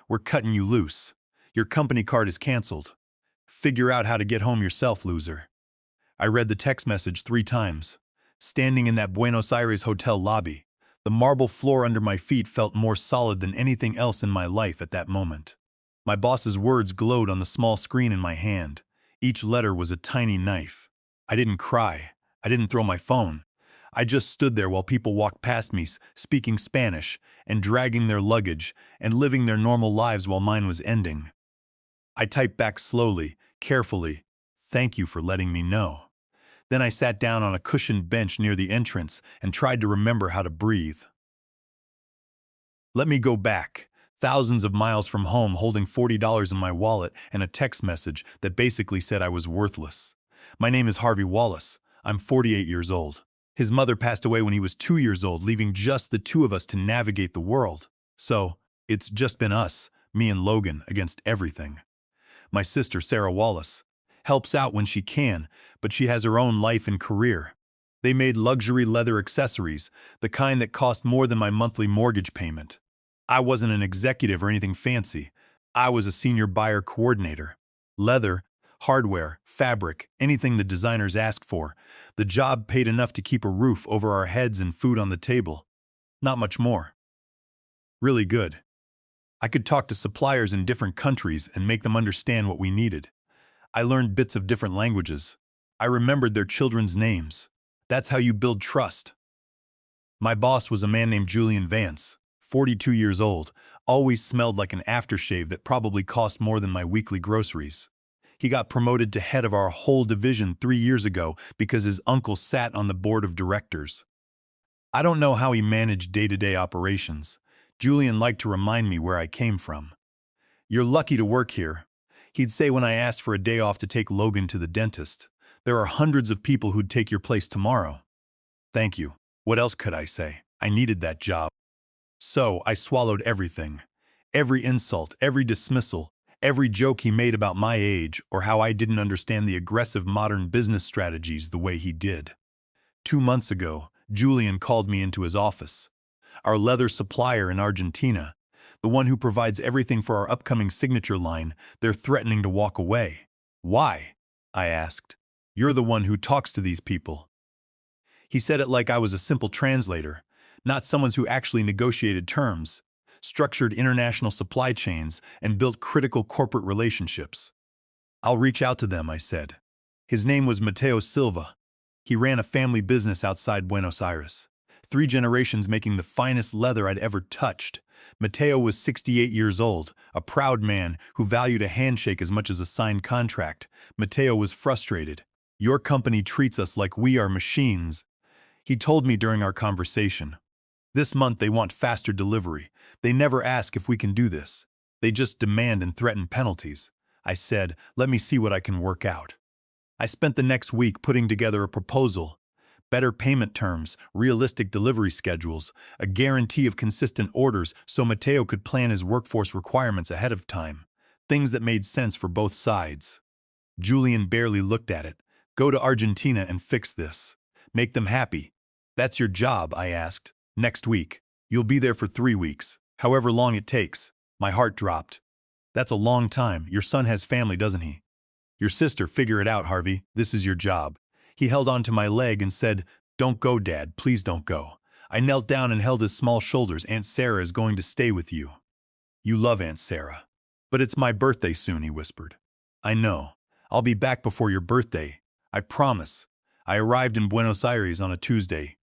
We're cutting you loose. Your company card is canceled. Figure out how to get home yourself, loser. I read the text message 3 times. Standing in that Buenos Aires hotel lobby, the marble floor under my feet felt more solid than anything else in my life at that moment. My boss's words glowed on the small screen in my hand. Each letter was a tiny knife. I didn't cry. I didn't throw my phone. I just stood there while people walked past me, speaking Spanish, and dragging their luggage, and living their normal lives while mine was ending. I typed back slowly, carefully, "Thank you for letting me know." Then I sat down on a cushioned bench near the entrance and tried to remember how to breathe. Let me go back, thousands of miles from home, holding $40 in my wallet and a text message that basically said I was worthless. My name is Harvey Wallace. I'm 48 years old. His mother passed away when he was 2 years old, leaving just the two of us to navigate the world. So, it's just been us, me and Logan, against everything. My sister, Sarah Wallace, helps out when she can, but she has her own life and career. They made luxury leather accessories, the kind that cost more than my monthly mortgage payment. I wasn't an executive or anything fancy. I was a senior buyer coordinator. Leather, hardware, fabric, anything the designers asked for. The job paid enough to keep a roof over our heads and food on the table. Not much more. Really good. I could talk to suppliers in different countries and make them understand what we needed. I learned bits of different languages. I remembered their children's names. That's how you build trust. My boss was a man named Julian Vance, 42 years old, always smelled like an aftershave that probably cost more than my weekly groceries. He got promoted to head of our whole division 3 years ago because his uncle sat on the board of directors. I don't know how he managed day-to-day operations. Julian liked to remind me where I came from. "You're lucky to work here," he'd say when I asked for a day off to take Logan to the dentist. "There are hundreds of people who'd take your place tomorrow." Thank you. What else could I say? I needed that job. So I swallowed everything. Every insult, every dismissal, every joke he made about my age or how I didn't understand the aggressive modern business strategies the way he did. 2 months ago, Julian called me into his office. Our leather supplier in Argentina, the one who provides everything for our upcoming signature line, they're threatening to walk away. "Why?" I asked. "You're the one who talks to these people." He said it like I was a simple translator, not someone who actually negotiated terms, structured international supply chains, and built critical corporate relationships. "I'll reach out to them," I said. His name was Mateo Silva. He ran a family business outside Buenos Aires. 3 generations making the finest leather I'd ever touched. Mateo was 68 years old, a proud man who valued a handshake as much as a signed contract. Mateo was frustrated. "Your company treats us like we are machines," he told me during our conversation. "This month they want faster delivery. They never ask if we can do this. They just demand and threaten penalties." I said, "Let me see what I can work out." I spent the next week putting together a proposal. Better payment terms, realistic delivery schedules, a guarantee of consistent orders so Mateo could plan his workforce requirements ahead of time. Things that made sense for both sides. Julian barely looked at it. "Go to Argentina and fix this. Make them happy." "That's your job?" I asked. "Next week. You'll be there for 3 weeks, however long it takes." My heart dropped. "That's a long time. Your son has family, doesn't he?" "Your sister, figure it out, Harvey. This is your job." He held onto my leg and said, "Don't go, Dad. Please don't go." I knelt down and held his small shoulders. "Aunt Sarah is going to stay with you." "You love Aunt Sarah." "But it's my birthday soon," he whispered. "I know. I'll be back before your birthday. I promise." I arrived in Buenos Aires on a Tuesday.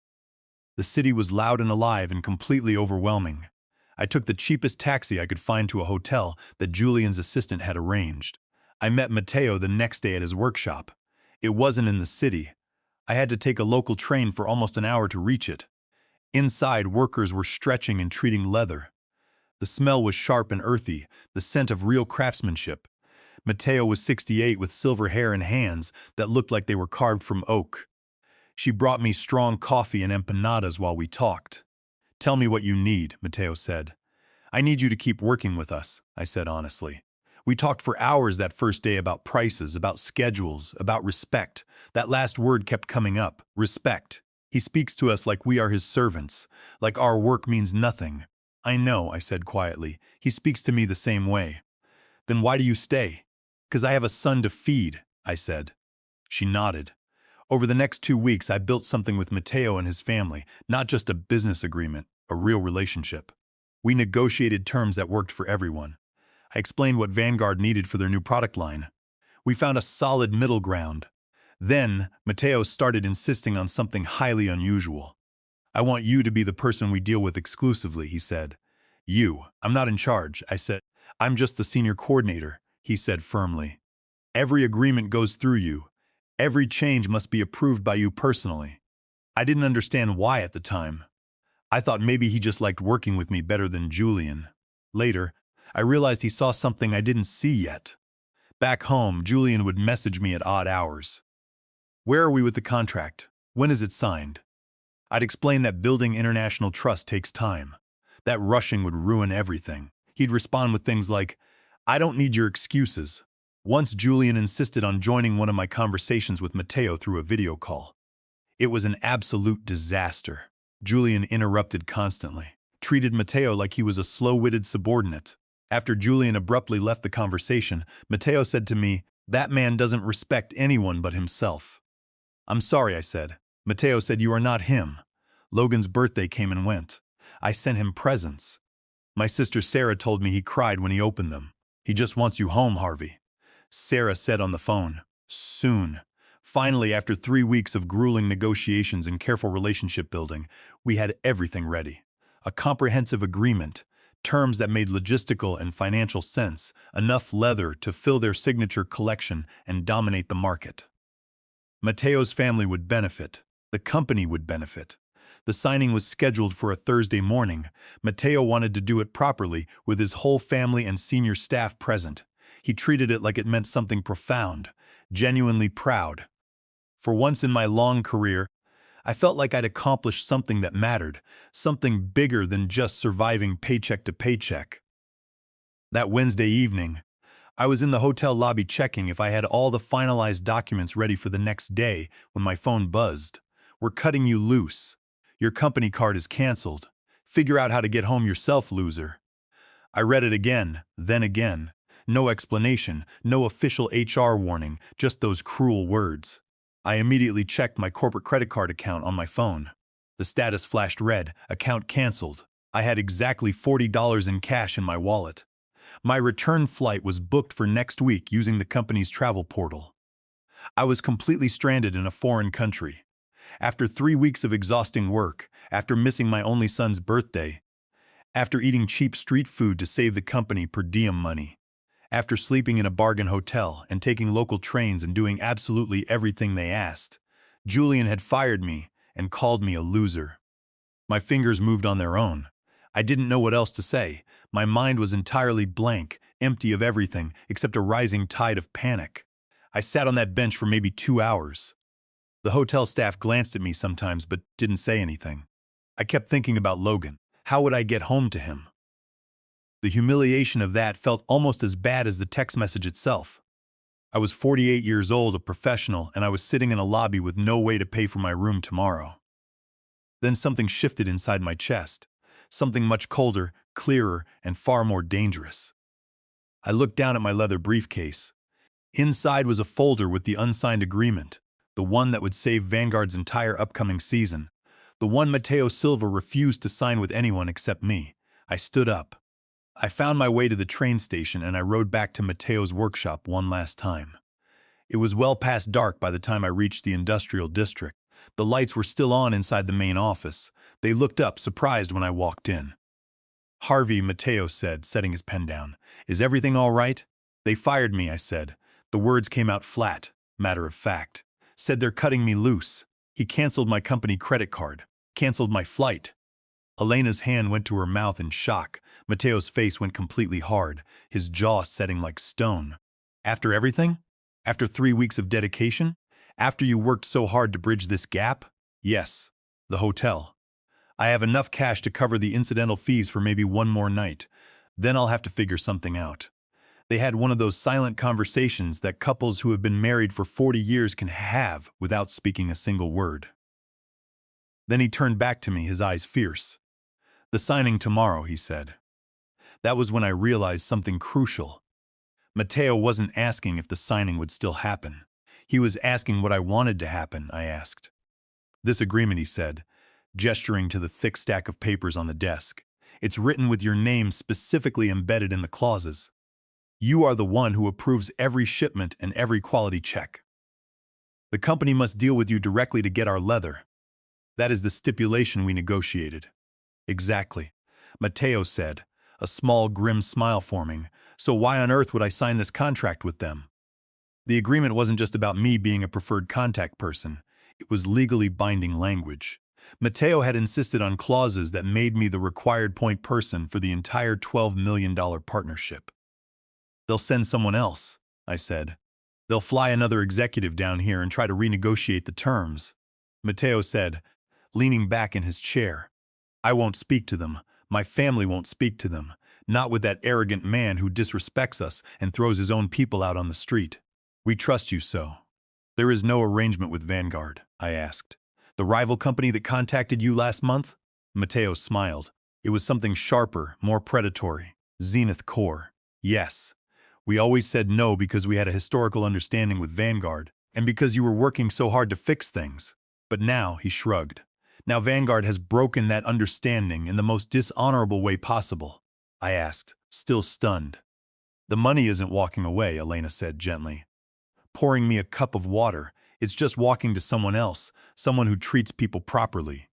The city was loud and alive and completely overwhelming. I took the cheapest taxi I could find to a hotel that Julian's assistant had arranged. I met Mateo the next day at his workshop. It wasn't in the city. I had to take a local train for almost an hour to reach it. Inside, workers were stretching and treating leather. The smell was sharp and earthy, the scent of real craftsmanship. Mateo was 68 with silver hair and hands that looked like they were carved from oak. She brought me strong coffee and empanadas while we talked. "Tell me what you need," Mateo said. "I need you to keep working with us," I said honestly. We talked for hours that first day about prices, about schedules, about respect. That last word kept coming up, respect. He speaks to us like we are his servants, like our work means nothing. I know, I said quietly. He speaks to me the same way. Then why do you stay? 'Cause I have a son to feed, I said. She nodded. Over the next 2 weeks, I built something with Matteo and his family, not just a business agreement, a real relationship. We negotiated terms that worked for everyone. I explained what Vanguard needed for their new product line. We found a solid middle ground. Then, Matteo started insisting on something highly unusual. I want you to be the person we deal with exclusively, he said. You. I'm not in charge, I said. I'm just the senior coordinator, he said firmly. Every agreement goes through you. Every change must be approved by you personally. I didn't understand why at the time. I thought maybe he just liked working with me better than Julian. Later, I realized he saw something I didn't see yet. Back home, Julian would message me at odd hours. Where are we with the contract? When is it signed? I'd explain that building international trust takes time. That rushing would ruin everything. He'd respond with things like, I don't need your excuses. Once Julian insisted on joining one of my conversations with Matteo through a video call. It was an absolute disaster. Julian interrupted constantly, treated Matteo like he was a slow-witted subordinate. After Julian abruptly left the conversation, Matteo said to me, that man doesn't respect anyone but himself. I'm sorry, I said. Matteo said you are not him. Logan's birthday came and went. I sent him presents. My sister Sarah told me he cried when he opened them. He just wants you home, Harvey. Sarah said on the phone, soon. Finally, after 3 weeks of grueling negotiations and careful relationship building, we had everything ready. A comprehensive agreement, terms that made logistical and financial sense, enough leather to fill their signature collection and dominate the market. Matteo's family would benefit. The company would benefit. The signing was scheduled for a Thursday morning. Matteo wanted to do it properly, with his whole family and senior staff present. He treated it like it meant something profound, genuinely proud. For once in my long career, I felt like I'd accomplished something that mattered, something bigger than just surviving paycheck to paycheck. That Wednesday evening, I was in the hotel lobby checking if I had all the finalized documents ready for the next day when my phone buzzed. We're cutting you loose. Your company card is canceled. Figure out how to get home yourself, loser. I read it again, then again. No explanation, no official HR warning, just those cruel words. I immediately checked my corporate credit card account on my phone. The status flashed red, account canceled. I had exactly $40 in cash in my wallet. My return flight was booked for next week using the company's travel portal. I was completely stranded in a foreign country. After 3 weeks of exhausting work, after missing my only son's birthday, after eating cheap street food to save the company per diem money, after sleeping in a bargain hotel and taking local trains and doing absolutely everything they asked, Julian had fired me and called me a loser. My fingers moved on their own. I didn't know what else to say. My mind was entirely blank, empty of everything except a rising tide of panic. I sat on that bench for maybe 2 hours. The hotel staff glanced at me sometimes but didn't say anything. I kept thinking about Logan. How would I get home to him? The humiliation of that felt almost as bad as the text message itself. I was 48 years old, a professional, and I was sitting in a lobby with no way to pay for my room tomorrow. Then something shifted inside my chest. Something much colder, clearer, and far more dangerous. I looked down at my leather briefcase. Inside was a folder with the unsigned agreement, the one that would save Vanguard's entire upcoming season, the one Matteo Silva refused to sign with anyone except me. I stood up. I found my way to the train station and I rode back to Matteo's workshop one last time. It was well past dark by the time I reached the industrial district. The lights were still on inside the main office. They looked up, surprised when I walked in. Harvey, Matteo said, setting his pen down. Is everything all right? They fired me, I said. The words came out flat, matter of fact. Said they're cutting me loose. He canceled my company credit card. Canceled my flight. Elena's hand went to her mouth in shock. Matteo's face went completely hard, his jaw setting like stone. After everything? After 3 weeks of dedication? After you worked so hard to bridge this gap? Yes. The hotel. I have enough cash to cover the incidental fees for maybe one more night. Then I'll have to figure something out. They had one of those silent conversations that couples who have been married for 40 years can have without speaking a single word. Then he turned back to me, his eyes fierce. The signing tomorrow, he said. That was when I realized something crucial. Matteo wasn't asking if the signing would still happen. He was asking what I wanted to happen, I asked. This agreement, he said, gesturing to the thick stack of papers on the desk. It's written with your name specifically embedded in the clauses. You are the one who approves every shipment and every quality check. The company must deal with you directly to get our leather. That is the stipulation we negotiated. Exactly, Matteo said, a small grim smile forming. So why on earth would I sign this contract with them? The agreement wasn't just about me being a preferred contact person. It was legally binding language. Matteo had insisted on clauses that made me the required point person for the entire $12 million partnership. They'll send someone else, I said. They'll fly another executive down here and try to renegotiate the terms, Matteo said, leaning back in his chair. I won't speak to them. My family won't speak to them. Not with that arrogant man who disrespects us and throws his own people out on the street. We trust you so. There is no arrangement with Vanguard, I asked. The rival company that contacted you last month? Matteo smiled. It was something sharper, more predatory. Zenith Core. Yes. We always said no because we had a historical understanding with Vanguard, and because you were working so hard to fix things. But now, he shrugged. Now Vanguard has broken that understanding in the most dishonorable way possible. I asked, still stunned. The money isn't walking away, Elena said gently. Pouring me a cup of water, it's just walking to someone else, someone who treats people properly.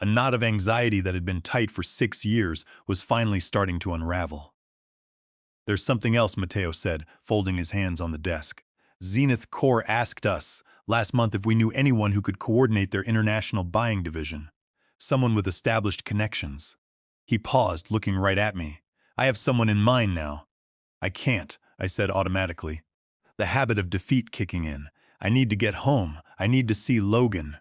A knot of anxiety that had been tight for 6 years was finally starting to unravel. There's something else, Matteo said, folding his hands on the desk. Zenith Core asked us last month if we knew anyone who could coordinate their international buying division. Someone with established connections. He paused, looking right at me. I have someone in mind now. I can't, I said automatically. The habit of defeat kicking in. I need to get home. I need to see Logan.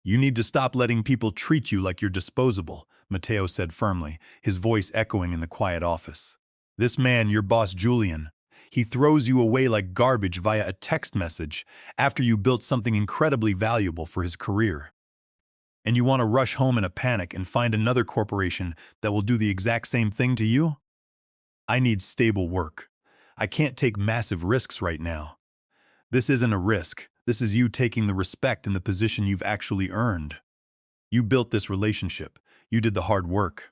You need to stop letting people treat you like you're disposable, Matteo said firmly, his voice echoing in the quiet office. This man, your boss Julian, he throws you away like garbage via a text message after you built something incredibly valuable for his career. And you want to rush home in a panic and find another corporation that will do the exact same thing to you? I need stable work. I can't take massive risks right now. This isn't a risk. This is you taking the respect and the position you've actually earned. You built this relationship. You did the hard work.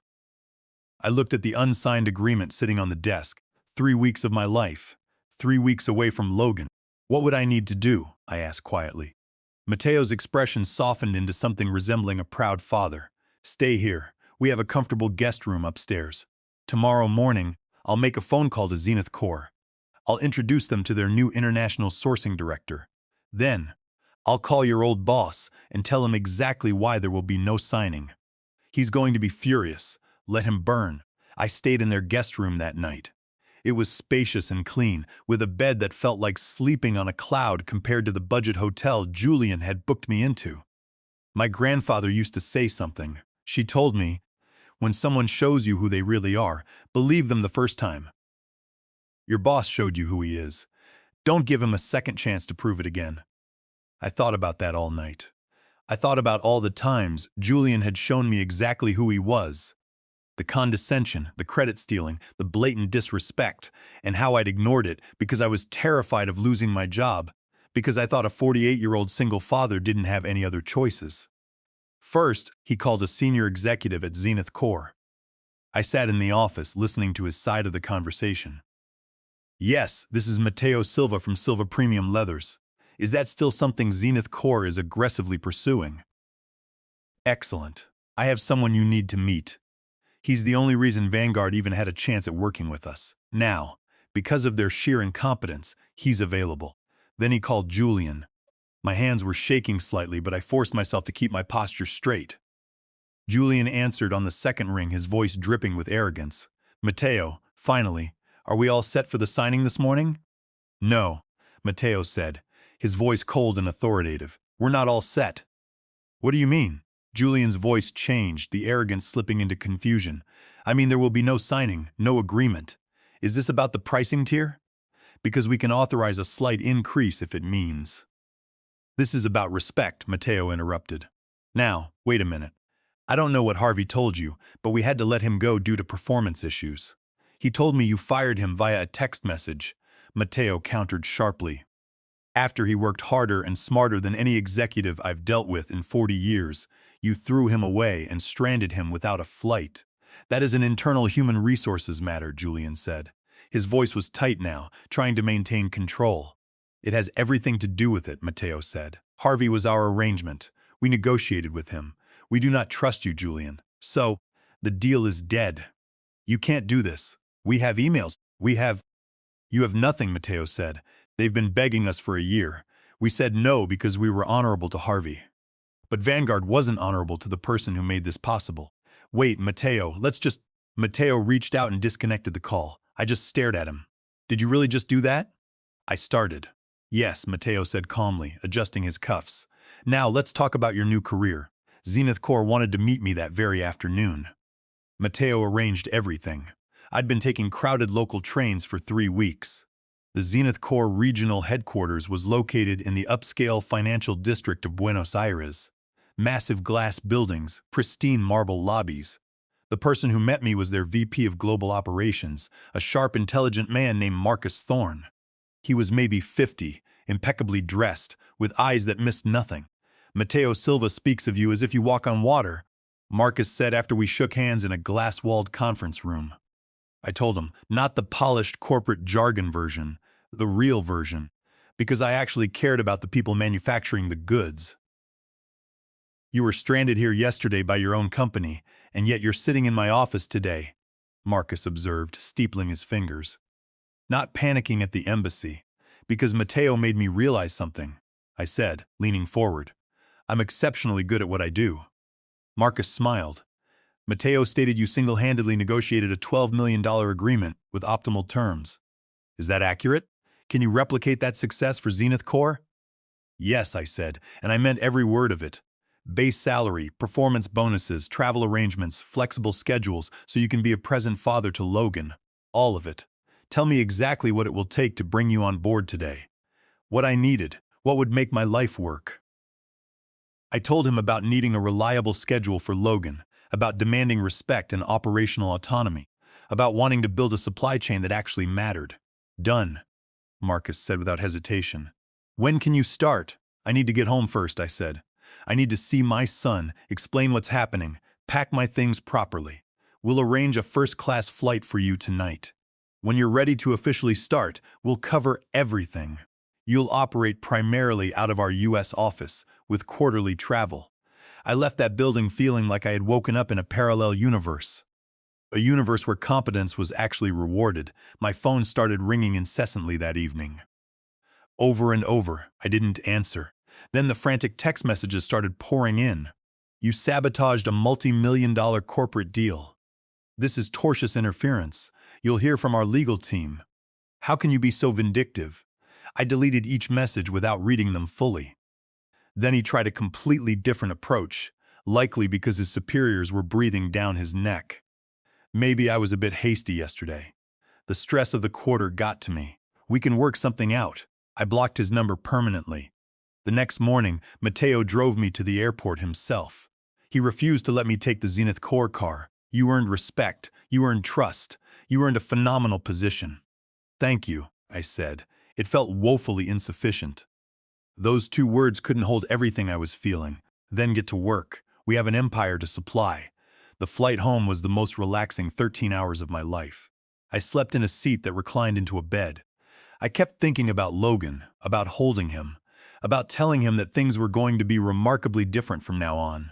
I looked at the unsigned agreement sitting on the desk. 3 weeks of my life. 3 weeks away from Logan. What would I need to do? I asked quietly. Matteo's expression softened into something resembling a proud father. Stay here. We have a comfortable guest room upstairs. Tomorrow morning, I'll make a phone call to Zenith Core. I'll introduce them to their new international sourcing director. Then, I'll call your old boss and tell him exactly why there will be no signing. He's going to be furious. Let him burn. I stayed in their guest room that night. It was spacious and clean, with a bed that felt like sleeping on a cloud compared to the budget hotel Julian had booked me into. My grandfather used to say something. She told me, when someone shows you who they really are, believe them the first time. Your boss showed you who he is. Don't give him a second chance to prove it again. I thought about that all night. I thought about all the times Julian had shown me exactly who he was. The condescension, the credit stealing, the blatant disrespect, and how I'd ignored it because I was terrified of losing my job, because I thought a 48-year-old single father didn't have any other choices. First, he called a senior executive at Zenith Core. I sat in the office listening to his side of the conversation. Yes, this is Matteo Silva from Silva Premium Leathers. Is that still something Zenith Core is aggressively pursuing? Excellent. I have someone you need to meet. He's the only reason Vanguard even had a chance at working with us. Now, because of their sheer incompetence, he's available. Then he called Julian. My hands were shaking slightly, but I forced myself to keep my posture straight. Julian answered on the second ring, his voice dripping with arrogance. Matteo, finally, are we all set for the signing this morning? No, Matteo said, his voice cold and authoritative. We're not all set. What do you mean? Julian's voice changed, the arrogance slipping into confusion. I mean, there will be no signing, no agreement. Is this about the pricing tier? Because we can authorize a slight increase if it means. This is about respect, Matteo interrupted. Now, wait a minute. I don't know what Harvey told you, but we had to let him go due to performance issues. He told me you fired him via a text message, Matteo countered sharply. After he worked harder and smarter than any executive I've dealt with in 40 years, you threw him away and stranded him without a flight. That is an internal human resources matter, Julian said. His voice was tight now, trying to maintain control. It has everything to do with it, Matteo said. Harvey was our arrangement. We negotiated with him. We do not trust you, Julian. So, the deal is dead. You can't do this. We have emails. You have nothing, Matteo said. They've been begging us for a year. We said no because we were honorable to Harvey. But Vanguard wasn't honorable to the person who made this possible. Wait, Matteo, Matteo reached out and disconnected the call. I just stared at him. Did you really just do that? I started. Yes, Matteo said calmly, adjusting his cuffs. Now let's talk about your new career. Zenith Corps wanted to meet me that very afternoon. Matteo arranged everything. I'd been taking crowded local trains for 3 weeks. The Zenith Corps regional headquarters was located in the upscale financial district of Buenos Aires. Massive glass buildings, pristine marble lobbies. The person who met me was their VP of Global Operations, a sharp, intelligent man named Marcus Thorne. He was maybe 50, impeccably dressed, with eyes that missed nothing. Matteo Silva speaks of you as if you walk on water, Marcus said after we shook hands in a glass-walled conference room. I told him, not the polished corporate jargon version, the real version, because I actually cared about the people manufacturing the goods. You were stranded here yesterday by your own company, and yet you're sitting in my office today, Marcus observed, steepling his fingers. Not panicking at the embassy, because Matteo made me realize something, I said, leaning forward. I'm exceptionally good at what I do. Marcus smiled. Matteo stated you single-handedly negotiated a $12 million agreement with optimal terms. Is that accurate? Can you replicate that success for Zenith Corps? Yes, I said, and I meant every word of it. Base salary, performance bonuses, travel arrangements, flexible schedules so you can be a present father to Logan. All of it. Tell me exactly what it will take to bring you on board today. What I needed, what would make my life work. I told him about needing a reliable schedule for Logan, about demanding respect and operational autonomy, about wanting to build a supply chain that actually mattered. Done, Marcus said without hesitation. When can you start? I need to get home first, I said. I need to see my son, explain what's happening, pack my things properly. We'll arrange a first-class flight for you tonight. When you're ready to officially start, we'll cover everything. You'll operate primarily out of our U.S. office, with quarterly travel. I left that building feeling like I had woken up in a parallel universe. A universe where competence was actually rewarded. My phone started ringing incessantly that evening. Over and over, I didn't answer. Then the frantic text messages started pouring in. You sabotaged a multi-million-dollar corporate deal. This is tortious interference. You'll hear from our legal team. How can you be so vindictive? I deleted each message without reading them fully. Then he tried a completely different approach, likely because his superiors were breathing down his neck. Maybe I was a bit hasty yesterday. The stress of the quarter got to me. We can work something out. I blocked his number permanently. The next morning, Matteo drove me to the airport himself. He refused to let me take the Zenith Corps car. You earned respect. You earned trust. You earned a phenomenal position. Thank you, I said. It felt woefully insufficient. Those 2 words couldn't hold everything I was feeling. Then get to work. We have an empire to supply. The flight home was the most relaxing 13 hours of my life. I slept in a seat that reclined into a bed. I kept thinking about Logan, about holding him, about telling him that things were going to be remarkably different from now on.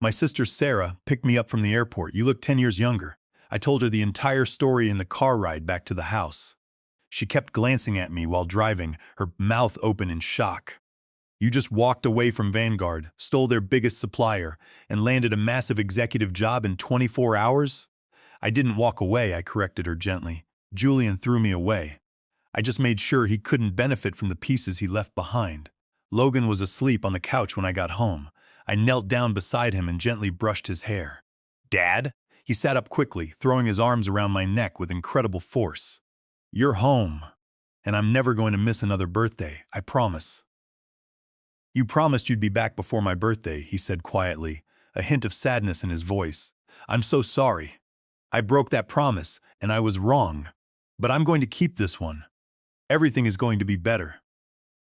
My sister Sarah picked me up from the airport. You look 10 years younger. I told her the entire story in the car ride back to the house. She kept glancing at me while driving, her mouth open in shock. You just walked away from Vanguard, stole their biggest supplier, and landed a massive executive job in 24 hours? I didn't walk away, I corrected her gently. Julian threw me away. I just made sure he couldn't benefit from the pieces he left behind. Logan was asleep on the couch when I got home. I knelt down beside him and gently brushed his hair. Dad? He sat up quickly, throwing his arms around my neck with incredible force. You're home, and I'm never going to miss another birthday, I promise. You promised you'd be back before my birthday, he said quietly, a hint of sadness in his voice. I'm so sorry. I broke that promise, and I was wrong. But I'm going to keep this one. Everything is going to be better.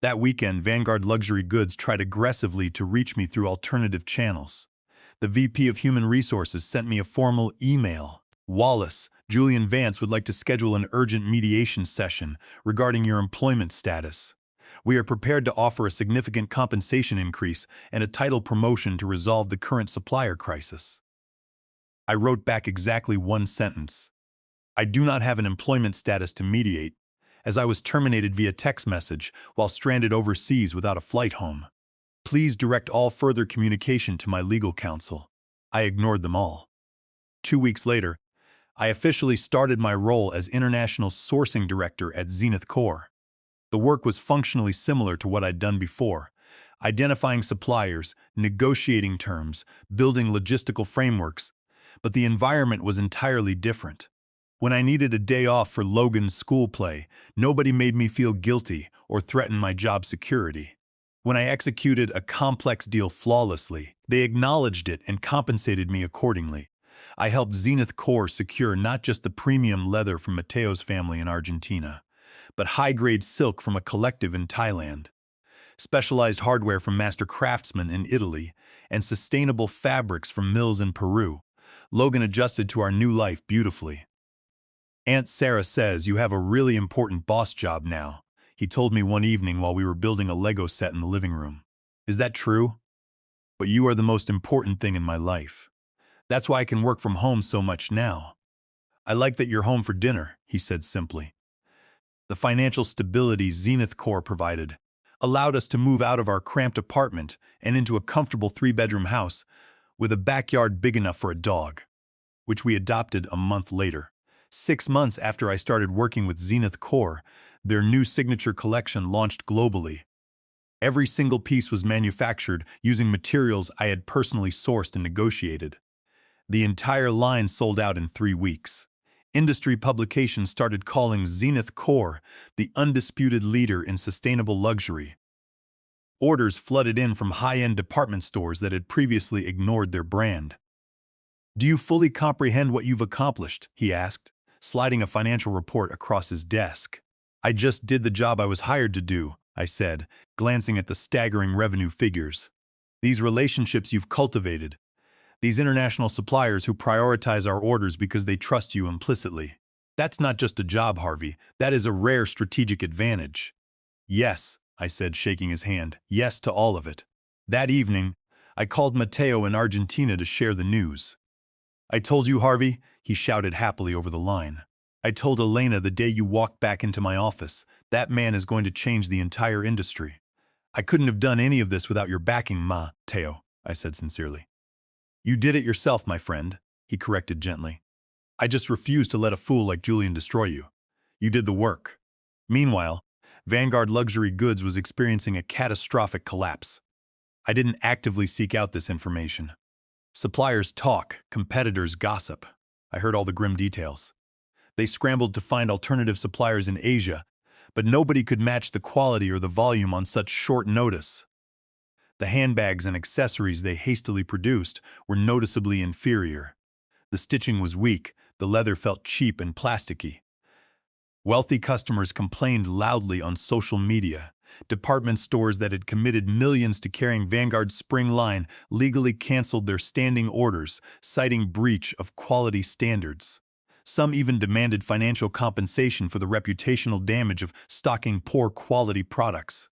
That weekend, Vanguard Luxury Goods tried aggressively to reach me through alternative channels. The VP of Human Resources sent me a formal email. Wallace, Julian Vance would like to schedule an urgent mediation session regarding your employment status. We are prepared to offer a significant compensation increase and a title promotion to resolve the current supplier crisis. I wrote back exactly one sentence. I do not have an employment status to mediate, as I was terminated via text message while stranded overseas without a flight home. Please direct all further communication to my legal counsel. I ignored them all. 2 weeks later, I officially started my role as International Sourcing Director at Zenith Core. The work was functionally similar to what I'd done before, identifying suppliers, negotiating terms, building logistical frameworks, but the environment was entirely different. When I needed a day off for Logan's school play, nobody made me feel guilty or threaten my job security. When I executed a complex deal flawlessly, they acknowledged it and compensated me accordingly. I helped Zenith Core secure not just the premium leather from Mateo's family in Argentina, but high-grade silk from a collective in Thailand, specialized hardware from master craftsmen in Italy, and sustainable fabrics from mills in Peru. Logan adjusted to our new life beautifully. Aunt Sarah says you have a really important boss job now, he told me one evening while we were building a Lego set in the living room. Is that true? But you are the most important thing in my life. That's why I can work from home so much now. I like that you're home for dinner, he said simply. The financial stability Zenith Core provided allowed us to move out of our cramped apartment and into a comfortable 3-bedroom house with a backyard big enough for a dog, which we adopted a month later. 6 months after I started working with Zenith Core, their new signature collection launched globally. Every single piece was manufactured using materials I had personally sourced and negotiated. The entire line sold out in 3 weeks. Industry publications started calling Zenith Core the undisputed leader in sustainable luxury. Orders flooded in from high-end department stores that had previously ignored their brand. Do you fully comprehend what you've accomplished? He asked, sliding a financial report across his desk. I just did the job I was hired to do, I said, glancing at the staggering revenue figures. These relationships you've cultivated, these international suppliers who prioritize our orders because they trust you implicitly. That's not just a job, Harvey. That is a rare strategic advantage. Yes, I said, shaking his hand. Yes to all of it. That evening, I called Mateo in Argentina to share the news. I told you, Harvey, he shouted happily over the line. I told Elena the day you walked back into my office. That man is going to change the entire industry. I couldn't have done any of this without your backing, Mateo, I said sincerely. You did it yourself, my friend, he corrected gently. I just refused to let a fool like Julian destroy you. You did the work. Meanwhile, Vanguard Luxury Goods was experiencing a catastrophic collapse. I didn't actively seek out this information. Suppliers talk, competitors gossip. I heard all the grim details. They scrambled to find alternative suppliers in Asia, but nobody could match the quality or the volume on such short notice. The handbags and accessories they hastily produced were noticeably inferior. The stitching was weak, the leather felt cheap and plasticky. Wealthy customers complained loudly on social media. Department stores that had committed millions to carrying Vanguard's spring line legally canceled their standing orders, citing breach of quality standards. Some even demanded financial compensation for the reputational damage of stocking poor quality products.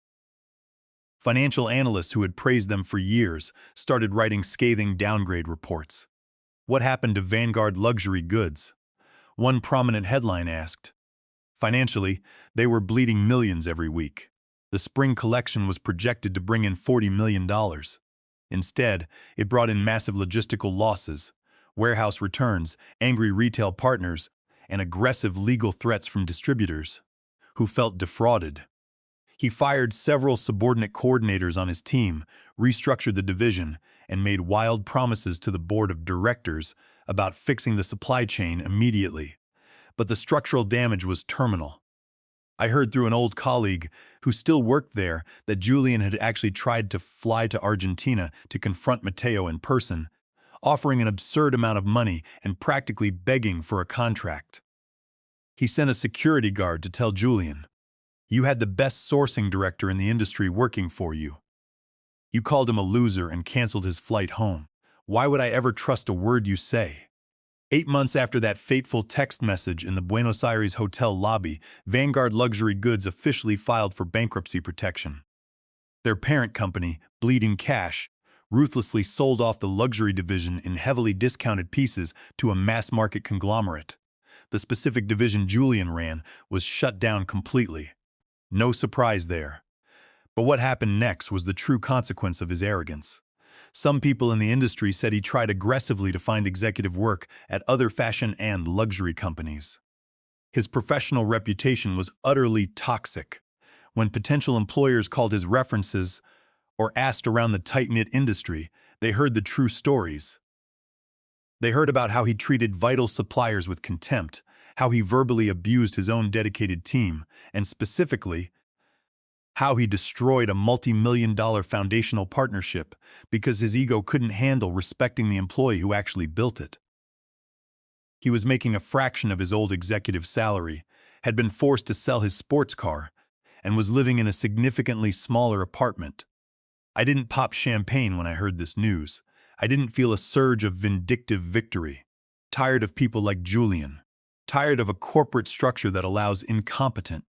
Financial analysts who had praised them for years started writing scathing downgrade reports. What happened to Vanguard Luxury Goods? One prominent headline asked. Financially, they were bleeding millions every week. The spring collection was projected to bring in $40 million. Instead, it brought in massive logistical losses, warehouse returns, angry retail partners, and aggressive legal threats from distributors, who felt defrauded. He fired several subordinate coordinators on his team, restructured the division, and made wild promises to the board of directors about fixing the supply chain immediately. But the structural damage was terminal. I heard through an old colleague who still worked there that Julian had actually tried to fly to Argentina to confront Mateo in person, offering an absurd amount of money and practically begging for a contract. He sent a security guard to tell Julian, "You had the best sourcing director in the industry working for you. You called him a loser and canceled his flight home. Why would I ever trust a word you say?" 8 months after that fateful text message in the Buenos Aires hotel lobby, Vanguard Luxury Goods officially filed for bankruptcy protection. Their parent company, Bleeding Cash, ruthlessly sold off the luxury division in heavily discounted pieces to a mass-market conglomerate. The specific division Julian ran was shut down completely. No surprise there. But what happened next was the true consequence of his arrogance. Some people in the industry said he tried aggressively to find executive work at other fashion and luxury companies. His professional reputation was utterly toxic. When potential employers called his references or asked around the tight-knit industry, they heard the true stories. They heard about how he treated vital suppliers with contempt, how he verbally abused his own dedicated team, and specifically, how he destroyed a multi-million-dollar foundational partnership because his ego couldn't handle respecting the employee who actually built it. He was making a fraction of his old executive salary, had been forced to sell his sports car, and was living in a significantly smaller apartment. I didn't pop champagne when I heard this news. I didn't feel a surge of vindictive victory. Tired of people like Julian. Tired of a corporate structure that allows incompetent,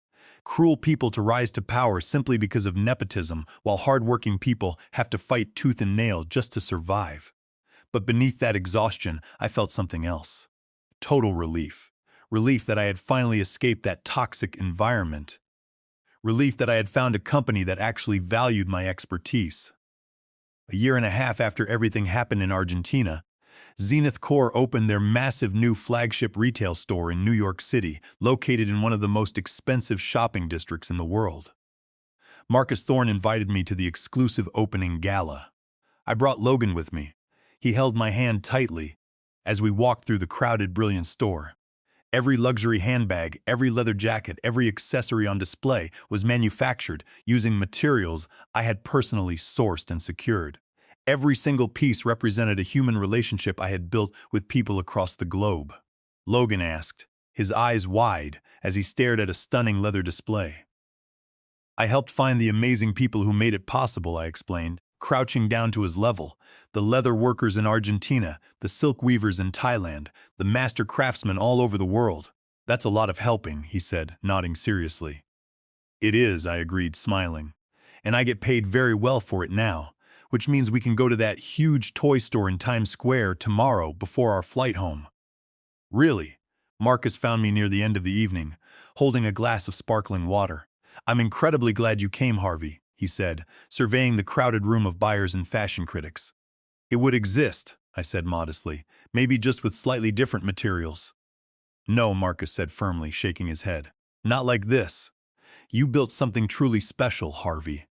cruel people to rise to power simply because of nepotism, while hardworking people have to fight tooth and nail just to survive. But beneath that exhaustion, I felt something else. Total relief. Relief that I had finally escaped that toxic environment. Relief that I had found a company that actually valued my expertise. A year and a half after everything happened in Argentina, Zenith Core opened their massive new flagship retail store in New York City, located in one of the most expensive shopping districts in the world. Marcus Thorne invited me to the exclusive opening gala. I brought Logan with me. He held my hand tightly as we walked through the crowded, brilliant store. Every luxury handbag, every leather jacket, every accessory on display was manufactured using materials I had personally sourced and secured. Every single piece represented a human relationship I had built with people across the globe. Logan asked, his eyes wide as he stared at a stunning leather display. "I helped find the amazing people who made it possible," I explained, crouching down to his level. "The leather workers in Argentina, the silk weavers in Thailand, the master craftsmen all over the world. That's a lot of helping," he said, nodding seriously. "It is," I agreed, smiling. "And I get paid very well for it now, which means we can go to that huge toy store in Times Square tomorrow before our flight home." "Really?" Marcus found me near the end of the evening, holding a glass of sparkling water. "I'm incredibly glad you came, Harvey," he said, surveying the crowded room of buyers and fashion critics. "It would exist," I said modestly, "maybe just with slightly different materials." "No," Marcus said firmly, shaking his head. "Not like this. You built something truly special, Harvey.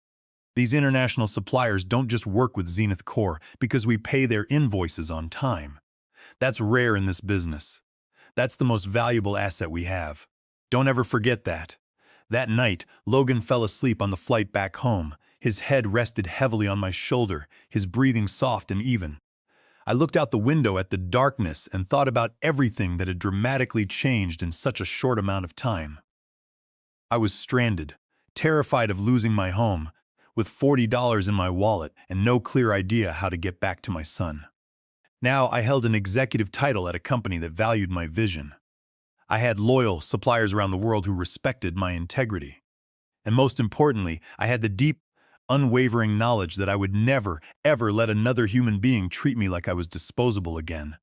These international suppliers don't just work with Zenith Core because we pay their invoices on time. That's rare in this business. That's the most valuable asset we have. Don't ever forget that." That night, Logan fell asleep on the flight back home. His head rested heavily on my shoulder, his breathing soft and even. I looked out the window at the darkness and thought about everything that had dramatically changed in such a short amount of time. I was stranded, terrified of losing my home, with $40 in my wallet and no clear idea how to get back to my son. Now I held an executive title at a company that valued my vision. I had loyal suppliers around the world who respected my integrity. And most importantly, I had the deep, unwavering knowledge that I would never, ever let another human being treat me like I was disposable again.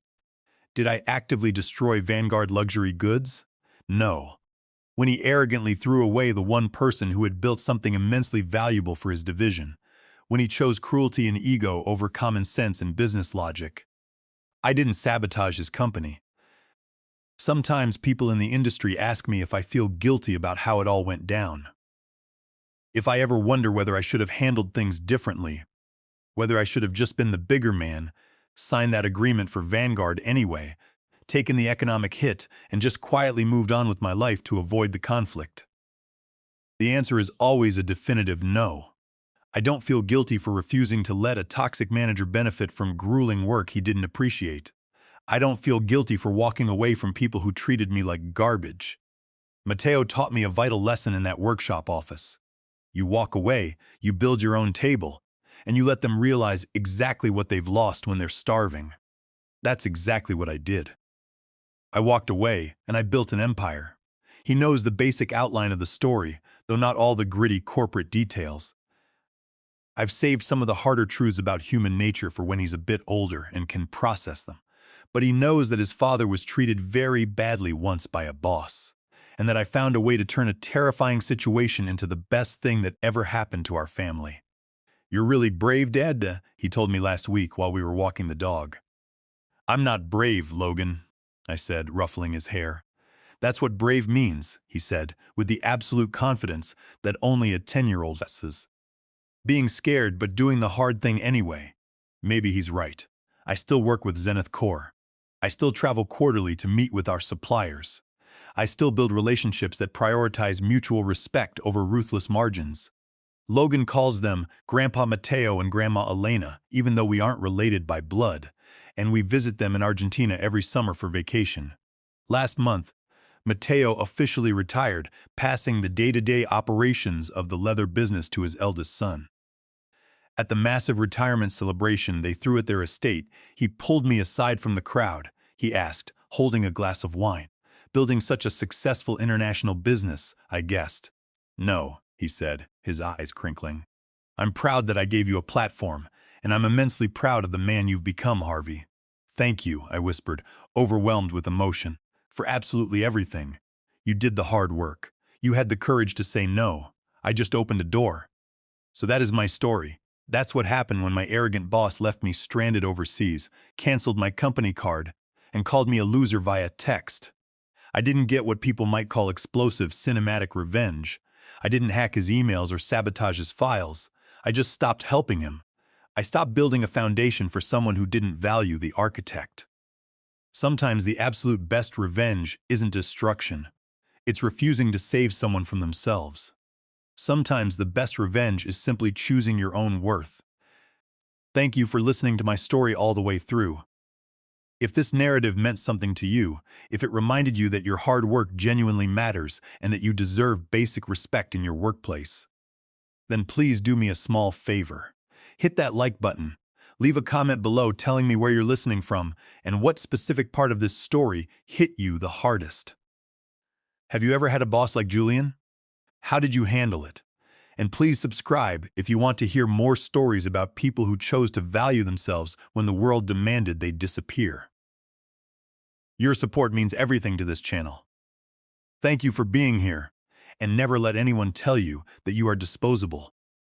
Did I actively destroy Vanguard Luxury Goods? No. When he arrogantly threw away the one person who had built something immensely valuable for his division, when he chose cruelty and ego over common sense and business logic. I didn't sabotage his company. Sometimes people in the industry ask me if I feel guilty about how it all went down. If I ever wonder whether I should have handled things differently, whether I should have just been the bigger man, signed that agreement for Vanguard anyway, taken the economic hit, and just quietly moved on with my life to avoid the conflict. The answer is always a definitive no. I don't feel guilty for refusing to let a toxic manager benefit from grueling work he didn't appreciate. I don't feel guilty for walking away from people who treated me like garbage. Matteo taught me a vital lesson in that workshop office. You walk away, you build your own table, and you let them realize exactly what they've lost when they're starving. That's exactly what I did. I walked away, and I built an empire. He knows the basic outline of the story, though not all the gritty corporate details. I've saved some of the harder truths about human nature for when he's a bit older and can process them. But he knows that his father was treated very badly once by a boss, and that I found a way to turn a terrifying situation into the best thing that ever happened to our family. "You're really brave, Dad," he told me last week while we were walking the dog. "I'm not brave, Logan," I said, ruffling his hair. "That's what brave means," he said, with the absolute confidence that only a 10-year-old possesses. Being scared but doing the hard thing anyway. Maybe he's right. I still work with Zenith Core. I still travel quarterly to meet with our suppliers. I still build relationships that prioritize mutual respect over ruthless margins. Logan calls them Grandpa Matteo and Grandma Elena, even though we aren't related by blood, and we visit them in Argentina every summer for vacation. Last month, Matteo officially retired, passing the day-to-day operations of the leather business to his eldest son. At the massive retirement celebration they threw at their estate, he pulled me aside from the crowd. He asked, holding a glass of wine, "Building such a successful international business, I guessed." "No," he said, his eyes crinkling. "I'm proud that I gave you a platform, and I'm immensely proud of the man you've become, Harvey." "Thank you," I whispered, overwhelmed with emotion, "for absolutely everything. You did the hard work. You had the courage to say no. I just opened a door." So that is my story. That's what happened when my arrogant boss left me stranded overseas, canceled my company card, and called me a loser via text. I didn't get what people might call explosive cinematic revenge. I didn't hack his emails or sabotage his files. I just stopped helping him. I stopped building a foundation for someone who didn't value the architect. Sometimes the absolute best revenge isn't destruction. It's refusing to save someone from themselves. Sometimes the best revenge is simply choosing your own worth. Thank you for listening to my story all the way through. If this narrative meant something to you, if it reminded you that your hard work genuinely matters and that you deserve basic respect in your workplace, then please do me a small favor. Hit that like button. Leave a comment below telling me where you're listening from and what specific part of this story hit you the hardest. Have you ever had a boss like Julian? How did you handle it? And please subscribe if you want to hear more stories about people who chose to value themselves when the world demanded they disappear. Your support means everything to this channel. Thank you for being here, and never let anyone tell you that you are disposable.